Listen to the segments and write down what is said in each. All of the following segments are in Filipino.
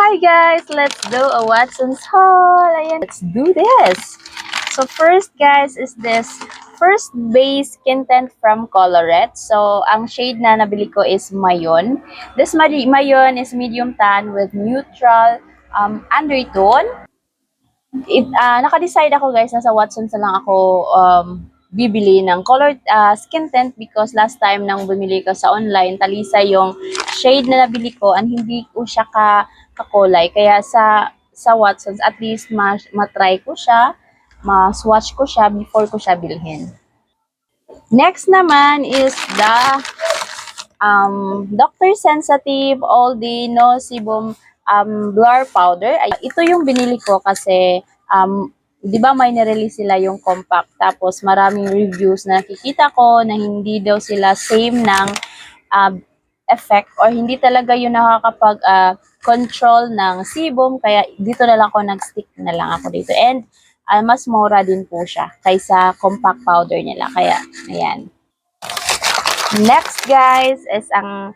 Hi guys! Let's do a Watson's haul! Ayan, let's do this! So first guys is this first base skin tint from Colorette. So ang shade na nabili ko is Mayon. This Mayon is medium tan with neutral undertone. Naka-decide ako guys, nasa Watson's na lang ako bibili ng colored skin tint because last time nang bumili ko sa online, Talisa yung shade na nabili ko and hindi ko siya kakulay. Kaya sa Watson's, at least matry ko siya, ma-swatch ko siya before ko siya bilhin. Next naman is the Dr. Sensitive All Day No Sebum Blur Powder. Ito yung binili ko kasi di ba may nirelease sila yung compact, tapos maraming reviews na nakikita ko na hindi daw sila same ng effect or hindi talaga yung nakakapag control ng sebum, kaya dito na lang ako nag-stick na lang ako dito, and mas mura din po siya kaysa compact powder nila, kaya ayan. Next guys is ang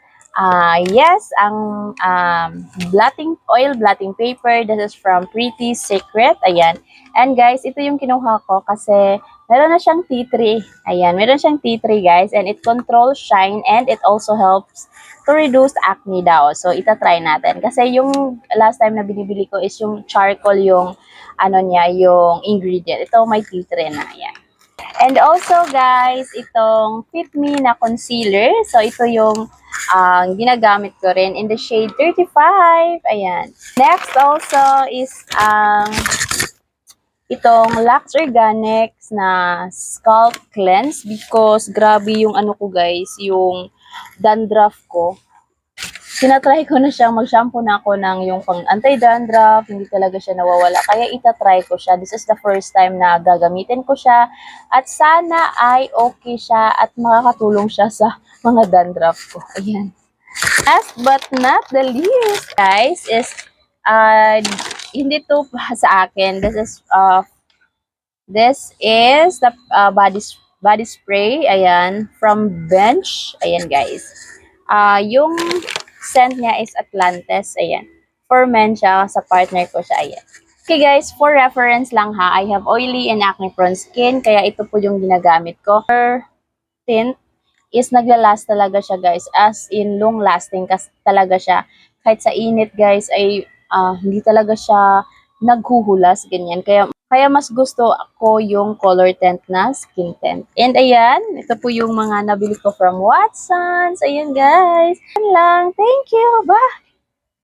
oil blotting paper. This is from Pretty Secret. Ayan. And guys, ito yung kinuha ko kasi meron na siyang tea tree. Ayan, meron siyang tea tree guys, and it controls shine and it also helps to reduce acne daw. So itatry natin kasi yung last time na binibili ko is yung charcoal yung yung ingredient. Ito may tea tree na. Ayan. And also guys, itong Fit Me na concealer. So ito yung ginagamit ko rin in the shade 35. Ayan. Next also is itong Lux Organics na Scalp Cleanse because grabe yung ko guys, yung dandruff ko. Tinatry ko na siyang mag-shampoo na ako ng yung pang anti-dandruff, hindi talaga siya nawawala. Kaya itatry ko siya. This is the first time na gagamitin ko siya. At sana ay okay siya at makakatulong siya sa mga dandruff ko. Ayan. Last but not the least, guys, is hindi to sa akin. This is the body spray. Ayan, from Bench. Ayan, guys. Yung scent niya is Atlantis. Ayan. For men siya, sa partner ko siya. Ayan. Okay guys, for reference lang ha, I have oily and acne-prone skin, kaya ito po yung ginagamit ko. For tint is naglalast talaga siya guys, as in long-lasting talaga siya. Kahit sa init guys, ay hindi talaga siya naghuhulas, ganyan. Kaya mas gusto ako yung color tint na skin tint. And ayan, ito po yung mga nabili ko from Watson's. Ayan guys. Yan lang. Thank you. Bye!